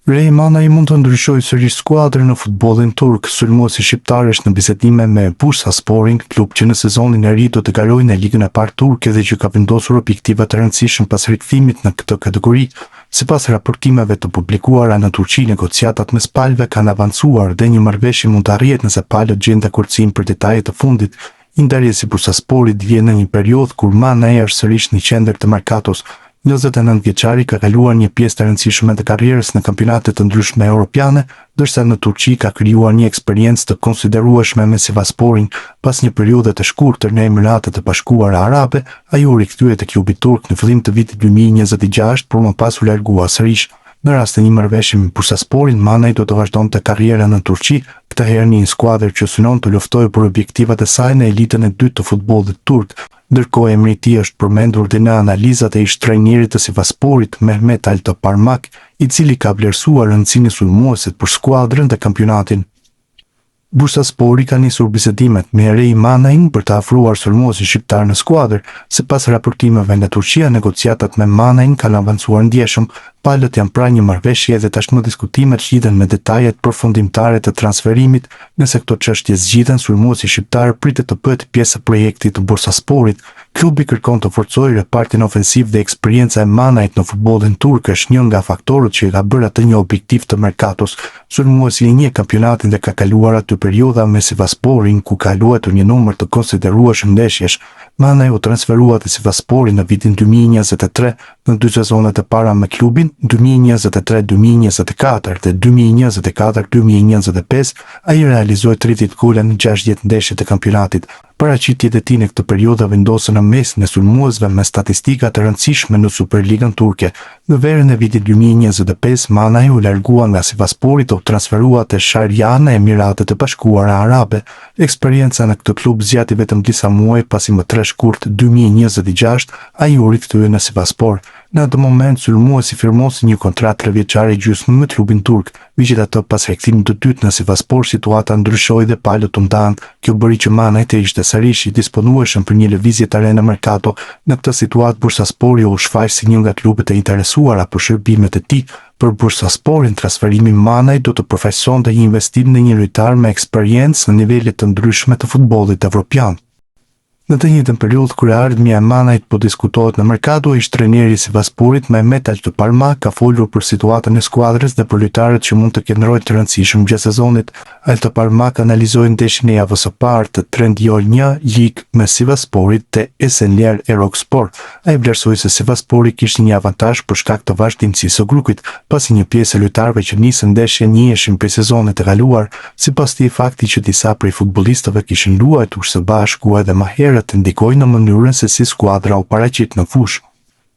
Rejmana i mund të ndryshojë sërish skuadrën në futbollin turk. Sulmuesi shqiptar është në bisedime me Bursasporin, klub që në sezonin e ri do të kalojë në ligën e parë turke dhe që ka vendosur objektiva të rëndësishëm pas rikthimit në këtë kategori. Sipas raportimeve të publikuara në Turqi, negociatat mes palëve kanë avancuar dhe një marrëveshje mund të arrihet nëse palët gjejnë dakordsim për detajet të fundit. Indarjesi Bursasporit vjen në një periudhë kur Mana është sërish në qendër të merkatos. 29 vjeçari ka kaluar një pjesë të rëndësishme të karrierës në kampionate të ndryshme europiane, ndërsa në Turqi ka krijuar një eksperiencë të konsiderueshme me Sivassporin. Pas një periudhe të shkurtër në Emiratet e Bashkuara Arabe, ai u rikthye te klubi turk në fillim të vitit 2026, por më pas u largua sërish. Në rast të një marrëveshje me Bursasporin, Manaj do të vazhdonte karrierën në Turqi, këtë herë në një skuadër që synon të luftojë për objektivat e saj në elitën e dytë të futbollit turk. Ndërkohë emri i tij është përmendur dhe në analizat e ish trajnerit të Sivassporit, Mehmet Altoparmak, i cili ka vlerësuar rëndësinë e sulmuesit për skuadrën dhe kampionatin. Bursaspori ka nisur bisedimet me Erei Manajin për të afruar sulmuesin shqiptar në skuadër. Sipas raportimeve nga Turqia, negociatat me Manajin kanë avancuar ndjeshëm. Palët janë pranë një marrëveshje dhe tashmë diskutimet lidhen me detajet përfundimtare të transferimit. Nëse këto çështje zgjidhen, sulmuesi shqiptar pritet të bëhet pjesë e projektit të Bursasporit. Klubi kërkon të forcojë repartin ofensiv dhe eksperjenca e Manajit në futbollin turk është një nga faktorët që i ka bërë atë një objektiv të merkatos. Sulmuesi i njeh kampionatin dhe ka kaluar aty periudha me Sivassporin, ku ka luajtur një numër të konsiderueshëm ndeshjesh. Manaj u transferua te Sivasspori në vitin 2023, në 2 sezonet e para me klubin, 2023-2024 dhe 2024-2025, ai realizoi 30 gole në 60 ndeshje të kampionatit. Paraqitjet e tij në këtë periudhë vendosën në mesin e sulmuesve me statistika të rëndësishme në Superligën turke. Në verën e vitit 2025, Manaj u largua nga Sivasspori të u transferua te Sharjah në Emiratet e Bashkuara Arabe. Eksperjenca në këtë klub zgjati vetëm disa muaj, pasi më 3 shkurt 2026 ai u rikthye në Sivasspor. Në atë moment, sulmuesi firmosi një kontratë 3 vjeçare gjysmë me klubin turk. Megjithatë, pas rikthimit të dytë në Sivasspor, situata ndryshoi dhe palët u ndanë. Kjo bëri që Manaj të ishte sërish i disponueshëm për një lëvizje të re në merkato. Në këtë situatë, Bursaspori u shfaq si një nga klubet e interesuara për shërbimet e tij. Për Bursasporin, transferimi i Manaj do të përfaqësonte një investim në një lojtar me eksperiencë në nivele të ndryshme të futbollit evropian. Në të njëjtën periudhë kur ardhmja e Manajit po diskutohet në merkato, ish trajneri i Sivassporit Mehmet Altoparmak ka folur për situatën e skuadrës dhe për lojtarët që mund të kenë rol të rëndësishëm gjatë sezonit. Altoparmak analizoi ndeshjen e javës së parë të Trendyol 1 lig me Sivassporit te Esenler Erokspor. Ai vlerësoi se Sivasspori kishte një avantazh për shkak të vazhdimësisë së grupit, pasi një pjesë e lojtarëve që nisën ndeshjen njihen prej sezonit të kaluar. Sipas tij, fakti që disa prej futbollistëve kishin luajtur së bashku edhe më herë të ndikojnë në mënyrën se si skuadra u paraqit në fushë.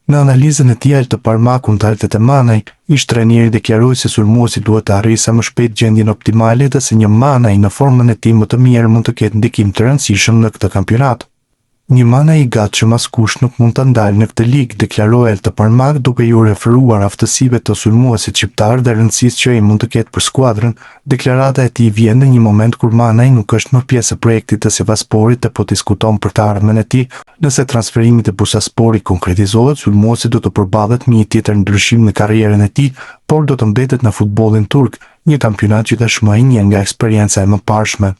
Në analizën e tij Altoparmaku ndalte te Manaj, ish trajneri deklaroi se sulmuesi duhet të arrijë sa më shpejt gjendjen optimale dhe se një Manaj në formën e tij më të mirë mund të ketë ndikim të rëndësishëm në këtë kampionat. Një Manaj i gatshëm askush nuk mund ta ndalë në këtë ligë, deklaroi Altoparmak duke iu referuar aftësive të sulmuesit shqiptar dhe rëndësisë që ai mund të ketë për skuadrën. Deklarata e tij vjen në një moment kur Manaj nuk është më pjesë e projektit të Sivassporit dhe po diskuton për të ardhmen e tij. Nëse transferimi te Bursaspori konkretizohet, sulmuesi do të përballet me një tjetër ndryshim në karrierën e tij, por do të mbetet në futbollin turk, një kampionat që tashmë ai njeh nga eksperjenca e mëparshme.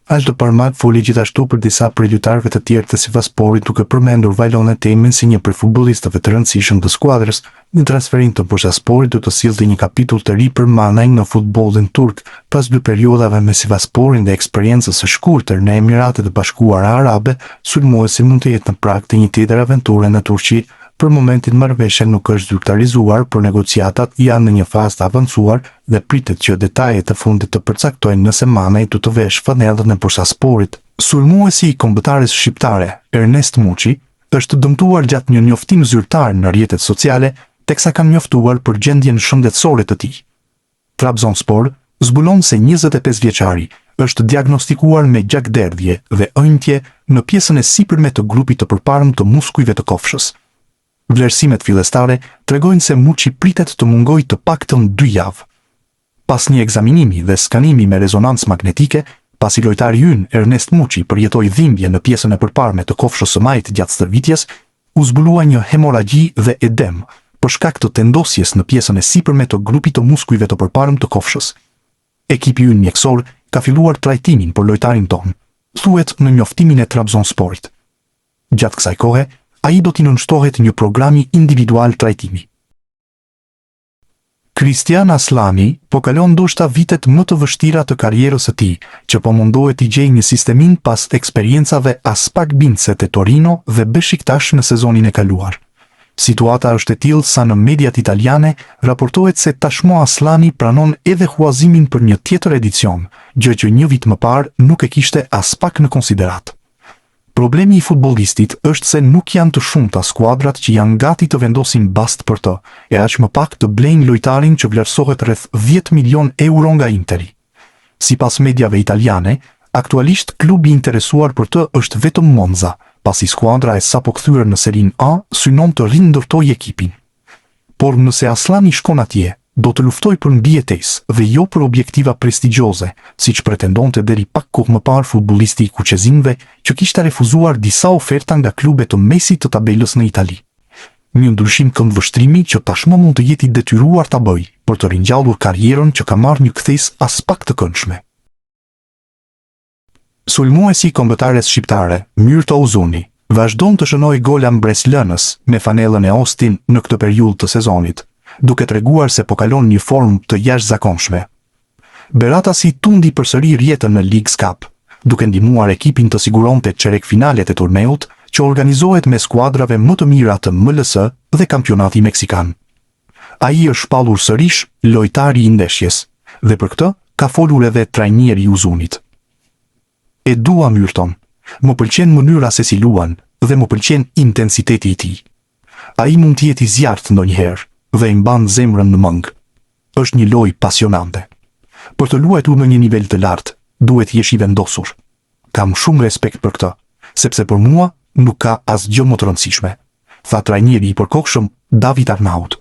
Altoparmak foli gjithashtu për disa prej lojtarëve të tjerë të Sivassporit, duke përmendur Vajlon Etemin si një prej futbollistëve të rëndësishëm të skuadrës. Një transferim të Bursasporit do të sillte një kapitull të ri për Manaj në futbollin turk. Pas 2 periudhave me Sivassporin dhe eksperiencës së shkurtër në Emiratet e Bashkuara Arabe, sulmuesi mund të jetë në prag të një tjetër aventure në Turqi. Për momentin marrëveshja nuk është zyrtarizuar, por negociatat janë në një fazë të avancuar dhe pritet që detajet e fundit të përcaktojnë nëse Manaj do të veshë fanellën e Bursasporit. Sulmuesi i kombëtares shqiptare, Ernest Muçi, është dëmtuar gjatë një njoftim zyrtar në rrjetet sociale, teksa kanë njoftuar për gjendjen shëndetësore të tij. Trabzonspor zbulon se 25 vjeçari është diagnostikuar me gjakderdhje dhe ëndje në pjesën e sipërme të grupit të përparëm të muskujve të kofshës. Vlerësimet fillestare tregojnë se Muçi pritet të mungojë të paktën 2 javë. Pas një ekzaminimi dhe skanimi me rezonancë magnetike, pasi lojtari ynë Ernest Muçi përjetoi dhimbje në pjesën e përparme të kofshës së majt gjatë stërvitjes, u zbulua një hemoragji dhe edem, për shkak të tendosjes në pjesën e sipërme të grupit të muskujve të përparëm të kofshës. Ekipi ynë mjekësor ka filluar trajtimin për lojtarin tonë, thuhet në njoftimin e Trabzonsporit. Gjatë kësaj kohe, ai do t'i nënshtrohet një programi individual trajtimi. Kristian Aslani po kalon ndoshta vitet më të vështira të karrierës së tij, që po mundohet t'i gjejë një sistemin pas eksperiencave as pak bindse te Torino dhe Beşiktaş në sezonin e kaluar. Situata është e tillë sa në mediat italiane raportohet se tashmë Aslani pranon edhe huazimin për një tjetër edicion, gjë që një vit më parë nuk e kishte as pak në konsiderat. Problemi i futbollistit është se nuk janë të shumta skuadrat që janë gati të vendosin bast për të, e aq më pak të blejnë lojtarin që vlerësohet rreth 10 milion euro nga Interi. Sipas mediave italiane, aktualisht klubi interesuar për të është vetëm Monza, pasi skuadra e sapo kthyer në Serie A synon të rindërtojë ekipin. Por nëse Aslani shkon atje, do të luftoj për mbijetesë dhe jo për objektiva prestigjioze, siç pretendonte deri pak kohë më parë futbollisti i kuqezinëve që kishte refuzuar disa oferta nga klube të mesit të tabelës në Itali. Një ndryshim këndvështrimi që tashmë mund të jetë i detyruar ta bëjë për të ringjallur karrierën që ka marrë një kthesë as pak të këndshme. Sulmuesi i kombëtares shqiptare, Myrto Uzuni, vazhdon të shënojë gola mbreslënës me fanellën e Austin në këtë periudhë të sezonit, duke treguar se po kalon një formë të jashtëzakonshme. Beratasi tundi përsëri rjetën në Leagues Cup, duke ndihmuar ekipin të siguronte çerek finalet e turneut që organizohet me skuadrave më të mira të MLS dhe kampionati meksikan. Ai është shpallur sërish lojtari i ndeshjes, dhe për këtë ka folur edhe trajneri i Uzunit. E dua Myrton, më pëlqen mënyra se si luan dhe më pëlqen intensiteti i tij. Ai mund të jetë i zjarrt ndonjëherë dhe i mban zemrën në mëngë. Është një lojë pasionante. Për të luajtur në një nivel të lartë, duhet jesh i vendosur. Kam shumë respekt për këtë, sepse për mua nuk ka asgjë më të rëndësishme, tha trajneri i përkohshëm David Arnaut.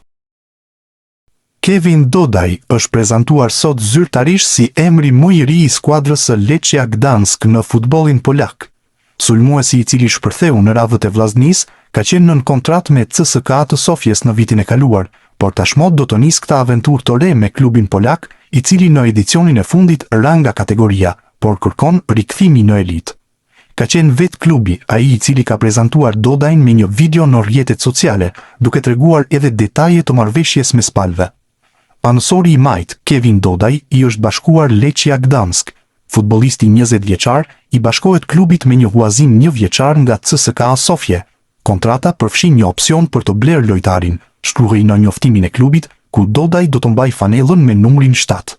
Kevin Dodaj është prezantuar sot zyrtarisht si emri më i ri i skuadrës së Lechia Gdansk në futbollin polak. Sulmuesi i cili shpërtheu në radhët e vllaznisë ka qenë nën kontratë me CSKA të Sofjes në vitin e kaluar, por tashmë do të nisë këtë aventurë të re me klubin polak, i cili në edicionin e fundit ra nga kategoria, por kërkon rikthimi në elitë. Ka qenë vetë klubi ai i cili ka prezantuar Dodajn me një video në rrjetet sociale, duke treguar edhe detaje të marrëveshjes mes palëve. Anësori i majt, Kevin Dodaj, i është bashkuar Lechia Gdansk. Futbollisti 20 vjeçar i bashkohet klubit me një huazim 1 vjeçar nga CSKA Sofje. Kontrata përfshin një opsion për të blerë lojtarin, shkruhej në njoftimin e klubit, ku Dodaj do të mbajë fanellën me numrin 7.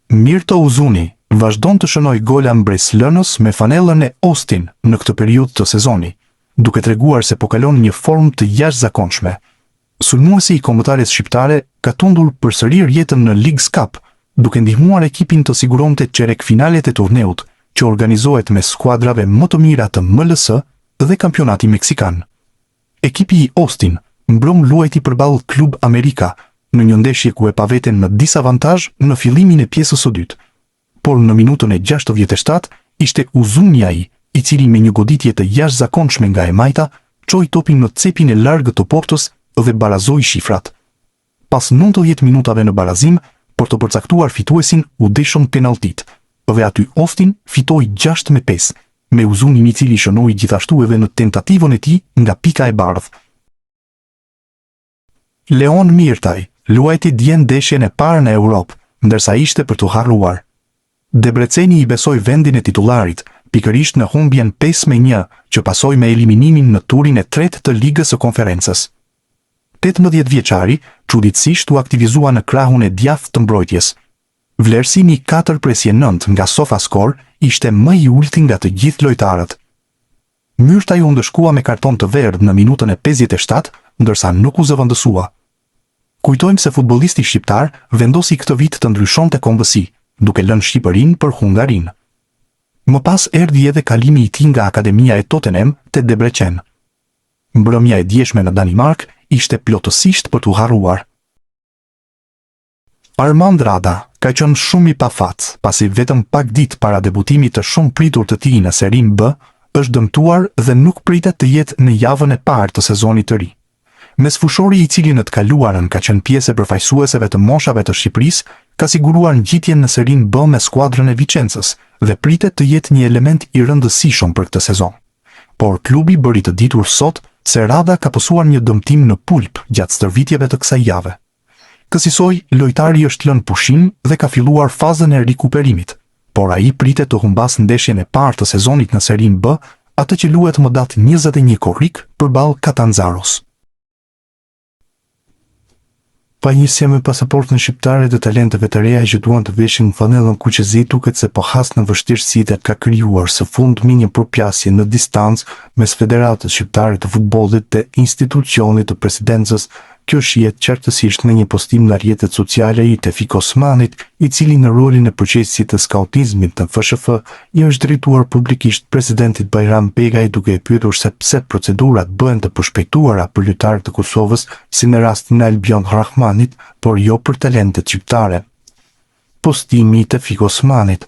Myrto Uzuni vazhdon të shënojë gola mbreslënës me fanellën e Austin në këtë periudhë të sezonit, duke treguar se po kalon një formë të jashtëzakonshme. Sulmuesi i kombëtares shqiptare ka tundur përsëri rjetën në Leagues Cup, duke ndihmuar ekipin të siguronte çerek finalet e turneut, që organizohet me skuadrave më të mira të MLS dhe kampionati meksikan. Ekipi i Austin mbron luajti përballë Klub Amerika në një ndeshje ku e pa veten në disavantazh në fillimin e pjesës së dytë. Por në minutën e 67 ishte Uzuni ai, i cili me një goditje të jashtëzakonshme nga e majta, çoi topin në cepin e largët të portës dhe barazoi shifrat. Pas 90 minutave në barazim, për të përcaktuar fituesin u deshën penaltit, dhe aty Austin fitoi 6-5, me Uzunin i cili shënoi gjithashtu edhe në tentativën e tij nga pika e bardhë. Leon Mirtaj luajti dje ndeshjen e parë në Europë, ndërsa ishte për të harruar. Debreceni i besoi vendin e titullarit, pikërisht në humbjen 5-1, që pasoi me eliminimin në turin e tretë të Ligës së Konferencës. 18 vjeçari, çuditësisht u aktivizua në krahun e djathtë të mbrojtjes. Vlerësimi 4/9 nga SofaScore ishte më i ulti nga të gjithë lojtarët. Myrtaj u ndëshkua me karton të verdh në minutën e 57, ndërsa nuk u zëvendësua. Kujtojmë se futbollisti shqiptar vendosi këtë vit të ndryshonte kombësi, duke lënë Shqipërinë për Hungarinë. Më pas erdhi edhe kalimi i tij nga Akademia e Tottenham te Debrecen. Mbrëmja e djeshme në Danimark ishte plotësisht për t'u harruar. Armand Rada ka qenë shumë i pafat, pasi vetëm pak ditë para debutimit të shumë pritur të tij në Serie B, është dëmtuar dhe nuk pritet të jetë në javën e parë të sezonit të ri. Mes fushori i cili në të kaluarën ka qenë pjesë e përfaqësueseve të moshave të Shqipërisë, ka siguruar ngjitjen në serin B me skuadrën e Vicenzës dhe pritet të jetë një element i rëndësishëm për këtë sezon. Por klubi bëri të ditur sot se radha ka pësuar një dëmtim në pulp gjatë stërvitjeve të kësaj jave. Kësaj, lojtari është lënë pushim dhe ka filluar fazën e rikuperimit, por ai pritet të humbas ndeshjen e parë të sezonit në serin B, atë që luhet më datë 21 korrik përballë Catanzaros. Pajisja me pasaportën shqiptare dhe talenteve të reja që duan të veshin në fanellën kuqezi duket se po has në vështirësitë ka krijuar së fundmi një përplasje në distancë mes Federatës Shqiptare të Futbollit dhe institucionit të Presidencës. Kjo shihet qartësisht në një postim në rrjetet sociale i Tefik Osmanit, i cili në rolin e përgjegjësit të skautizmit të FSHF i është drejtuar publikisht presidentit Bajram Begaj duke e pyetur se pse procedurat bëhen të përshpejtuara për lojtarët të Kosovës, si në rastin e Albion Rahmanit, por jo për talentet shqiptare. Postimi i Tefik Osmanit.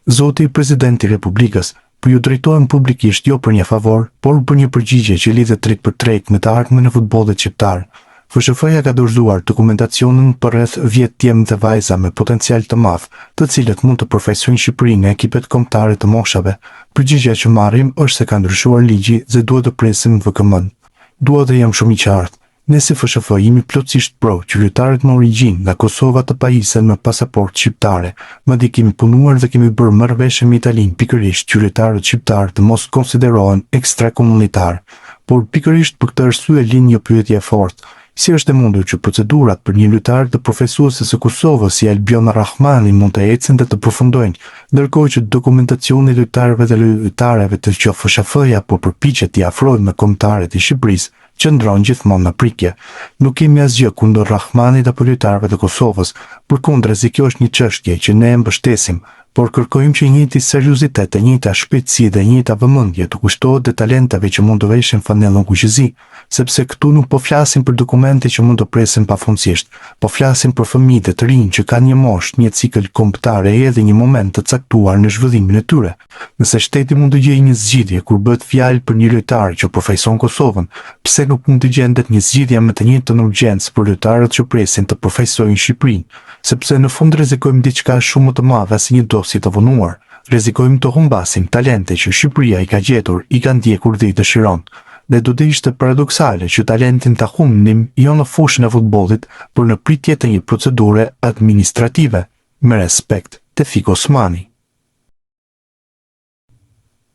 Zoti presidenti i Republikës, po ju drejtohem publikisht jo për një favor, por për një përgjigje që lidhet drejt për drejt me të ardhmen e futbollit shqiptar. FSHF-ja ka dorëzuar dokumentacionin për rreth 10 djemë dhe vajza me potencial të madh, të cilët mund të përfaqësojnë Shqipërinë në ekipet kombëtare të moshave. Përgjigjja që marrim është se ka ndryshuar ligji dhe duhet të presim VKM-n. Dua të jam shumë i qartë. Ne si FSHF jemi plotësisht pro që lojtarët me origjinë nga Kosova të pajisen me pasaportë shqiptare. Madje kemi punuar dhe kemi bërë marrëveshje me Italinë pikërisht që lojtarët shqiptar të mos konsiderohen ekstrakomunitar. Por pikërisht për këtë arsye lind një pyetje e fortë. Si është e mundur që procedurat për një lojtar të profesueses së Kosovës si Albion Rahmani mund të ecën dhe të përfundojnë, ndërkohë që dokumentacioni i lojtarëve dhe lojtareve të FSHF-ja po përpiqet t'i afrojë me kombëtarët e Shqipërisë, qëndron gjithmonë në prikje. Nuk kemi asgjë kundër Rahmanit apo lojtarëve të Kosovës, përkundrazi kjo është një çështje që ne e mbështesim, por kërkojmë që njëjti seriozitet, e njëjta shpejtësi dhe e njëjta vëmendje të kushtohet dhe talentave që mund të veshin fanellën kuqezi, sepse këtu nuk po flasim për dokumente që mund të presin pafundësisht, po flasim për fëmijë të rinj që kanë një moshë, një cikël kombëtar edhe një moment të caktuar në zhvillimin e tyre. Nëse shteti mund të gjejë një zgjidhje kur bëhet fjalë për një lojtar që përfaqëson Kosovën, pse nuk mund të gjendet një zgjidhje me të njëjtën urgjencë për lojtarët që presin të përfaqësojnë Shqipërinë, sepse në fund rrezikojmë diçka shumë më të madhe se një dosje të vonuar. Rrezikojmë të humbasim talente që Shqipëria i ka gjetur, i ka ndjekur dhe i dëshiron. Dhe do të ishte paradoksale që talentin ta humbnim jo në fushën e futbollit, por në pritje të një procedure administrative. Me respekt, Tefik Osmani.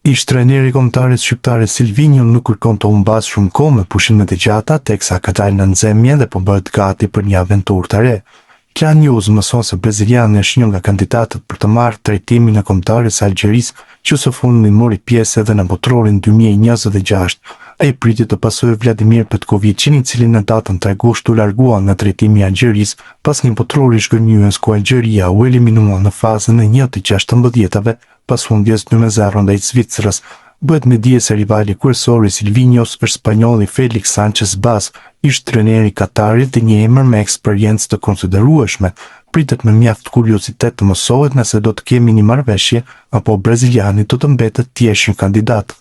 Ish trajneri i kombëtares shqiptare Silvinjo nuk kërkon të humbas shumë kohë me pushimet e gjata teksa ka dalë në nxemje dhe po bëhet gati për një aventurë të re. Klan News mëson se braziliani është një nga kandidatët për të marrë trajtimin e kombëtares së Algjerisë, që së fundmi mori pjesë edhe në botrorin 2026. Ai priti të pasojë Vladimir Petkovicin, i cili në datën 3 gusht u largua nga trajtimi i Algjerisë pas një botrori zhgënjyes ku Algjeria u eliminua në fazën e 1/16 pas humbjes 2-0 ndaj Zvicrës. Bëhet me dije se rivali kryesor i Silvinjos është spanjolli Felix Sanchez Bas, ish trajneri i Katarit dhe një emër me eksperiencë të konsiderueshme. Pritet me mjaft kuriozitet të mësohet nëse do të kemi një marrëveshje apo braziliani do të mbetet të jesh një kandidat.